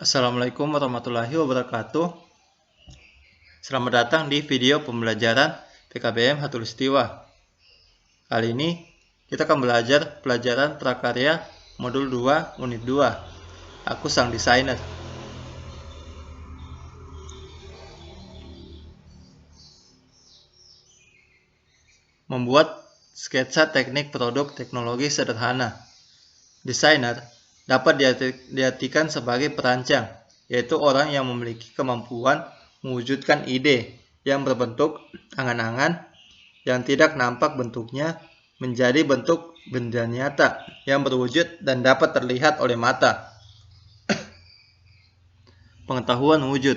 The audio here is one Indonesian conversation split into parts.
Assalamualaikum warahmatullahi wabarakatuh. Selamat datang di video pembelajaran PKBM Khatulistiwa. Kali ini kita akan belajar pelajaran prakarya modul 2 unit 2. Aku sang desainer. Membuat sketsa teknik produk teknologi sederhana. Desainer dapat diartikan sebagai perancang, yaitu orang yang memiliki kemampuan mewujudkan ide yang berbentuk angan-angan yang tidak nampak bentuknya menjadi bentuk benda nyata yang berwujud dan dapat terlihat oleh mata. Pengetahuan wujud.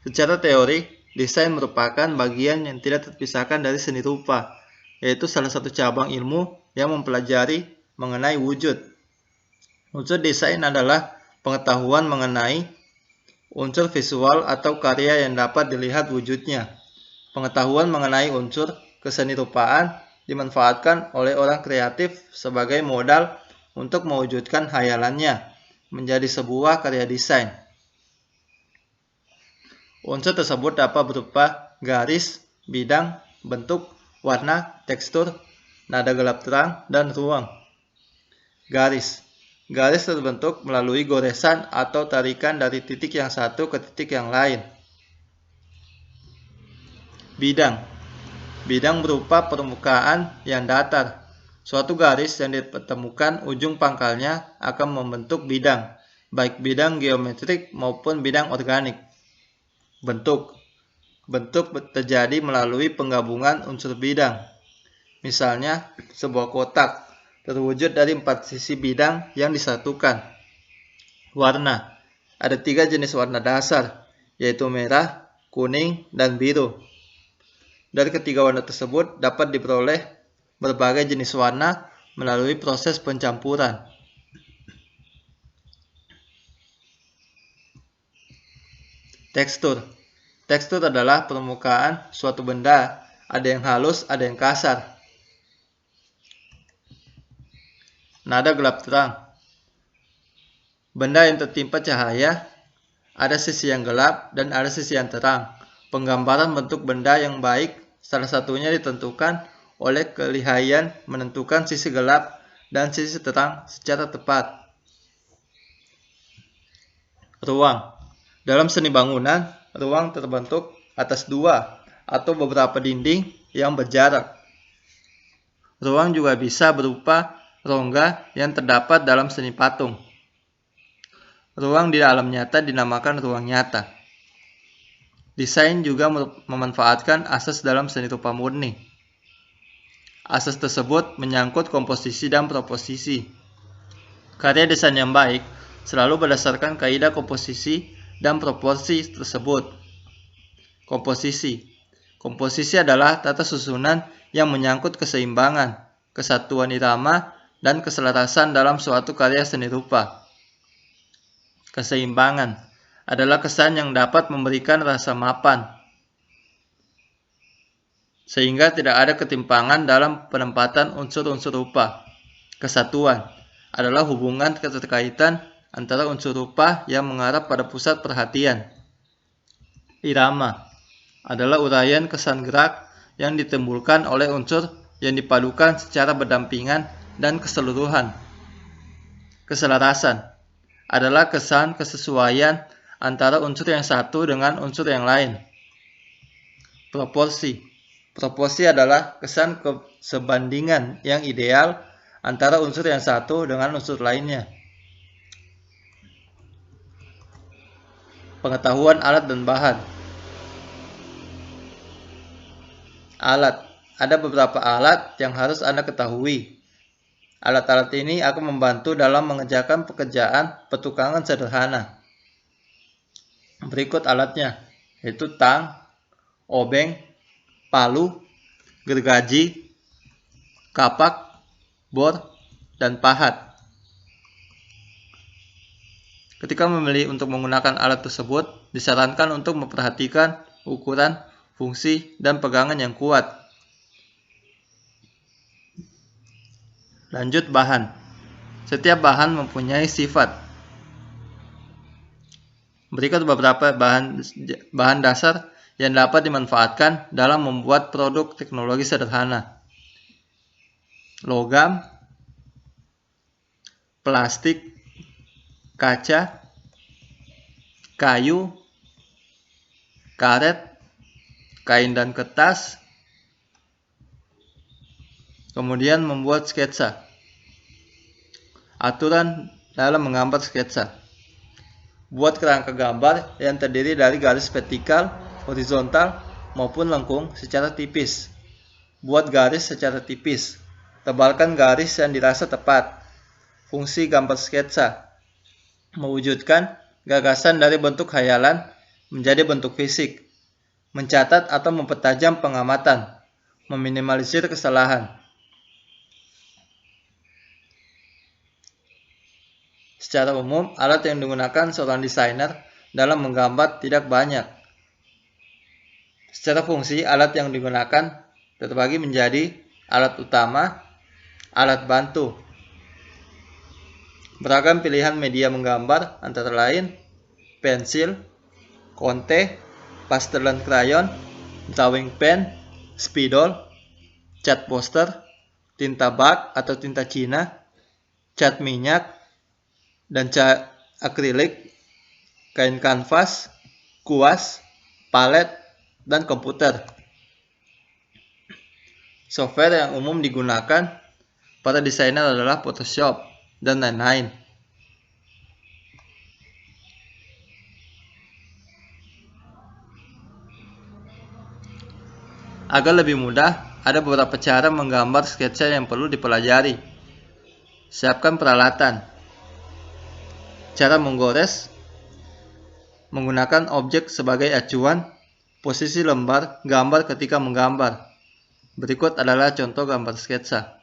Secara teori, desain merupakan bagian yang tidak terpisahkan dari seni rupa, yaitu salah satu cabang ilmu yang mempelajari mengenai wujud. Unsur desain adalah pengetahuan mengenai unsur visual atau karya yang dapat dilihat wujudnya. Pengetahuan mengenai unsur kesenirupaan dimanfaatkan oleh orang kreatif sebagai modal untuk mewujudkan khayalannya menjadi sebuah karya desain. Unsur tersebut dapat berupa garis, bidang, bentuk, warna, tekstur, nada gelap terang, dan ruang. Garis. Garis terbentuk melalui goresan atau tarikan dari titik yang satu ke titik yang lain. Bidang. Bidang berupa permukaan yang datar. Suatu garis yang ditemukan ujung pangkalnya akan membentuk bidang, baik bidang geometrik maupun bidang organik. Bentuk. Bentuk terjadi melalui penggabungan unsur bidang. Misalnya, sebuah kotak terwujud dari 4 sisi bidang yang disatukan. Warna. Ada 3 jenis warna dasar, yaitu merah, kuning, dan biru. Dari ketiga warna tersebut dapat diperoleh berbagai jenis warna melalui proses pencampuran. Tekstur. Tekstur adalah permukaan suatu benda, ada yang halus, ada yang kasar. Nada gelap terang. Benda yang tertimpa cahaya, ada sisi yang gelap dan ada sisi yang terang. Penggambaran bentuk benda yang baik salah satunya ditentukan oleh kelihayan menentukan sisi gelap dan sisi terang secara tepat. Ruang. Dalam seni bangunan, ruang terbentuk atas 2 atau beberapa dinding yang berjarak. Ruang juga bisa berupa rongga yang terdapat dalam seni patung. Ruang di alam nyata dinamakan ruang nyata. Desain juga memanfaatkan asas dalam seni rupa murni. Asas tersebut menyangkut komposisi dan proposisi. Karya desain yang baik selalu berdasarkan kaidah komposisi dan proporsi tersebut. Komposisi. Komposisi adalah tata susunan yang menyangkut keseimbangan, kesatuan irama, dan keselarasan dalam suatu karya seni rupa. Keseimbangan adalah kesan yang dapat memberikan rasa mapan, sehingga tidak ada ketimpangan dalam penempatan unsur-unsur rupa. Kesatuan adalah hubungan keterkaitan antara unsur rupa yang mengarah pada pusat perhatian. Irama adalah uraian kesan gerak yang ditimbulkan oleh unsur yang dipadukan secara berdampingan dan keseluruhan. Keselarasan adalah kesan kesesuaian antara unsur yang satu dengan unsur yang lain. Proporsi. Proporsi adalah kesan kesebandingan yang ideal antara unsur yang satu dengan unsur lainnya. Pengetahuan alat dan bahan. Alat. Ada beberapa alat yang harus Anda ketahui. Alat-alat ini akan membantu dalam mengerjakan pekerjaan petukangan sederhana. Berikut alatnya, yaitu tang, obeng, palu, gergaji, kapak, bor, dan pahat. Ketika memilih untuk menggunakan alat tersebut, disarankan untuk memperhatikan ukuran, fungsi, dan pegangan yang kuat. Lanjut bahan. Setiap bahan mempunyai sifat. Berikut beberapa bahan dasar yang dapat dimanfaatkan dalam membuat produk teknologi sederhana. Logam, plastik, kaca, kayu, karet, kain dan kertas. Kemudian membuat sketsa. Aturan dalam menggambar sketsa. Buat kerangka gambar yang terdiri dari garis vertikal, horizontal, maupun lengkung secara tipis. Buat garis secara tipis. Tebalkan garis yang dirasa tepat. Fungsi gambar sketsa. Mewujudkan gagasan dari bentuk khayalan menjadi bentuk fisik. Mencatat atau mempertajam pengamatan. Meminimalisir kesalahan. Secara umum, alat yang digunakan seorang desainer dalam menggambar tidak banyak. Secara fungsi, alat yang digunakan terbagi menjadi alat utama, alat bantu. Beragam pilihan media menggambar antara lain pensil, konte, pastelan krayon, drawing pen, spidol, cat poster, tinta bak atau tinta Cina, cat minyak, dan cat akrilik, kain kanvas, kuas, palet, dan komputer. Software yang umum digunakan para desainer adalah Photoshop dan lain-lain. Agar lebih mudah, ada beberapa cara menggambar sketsa yang perlu dipelajari. Siapkan peralatan. Cara menggores, menggunakan objek sebagai acuan, posisi lembar gambar ketika menggambar. Berikut adalah contoh gambar sketsa.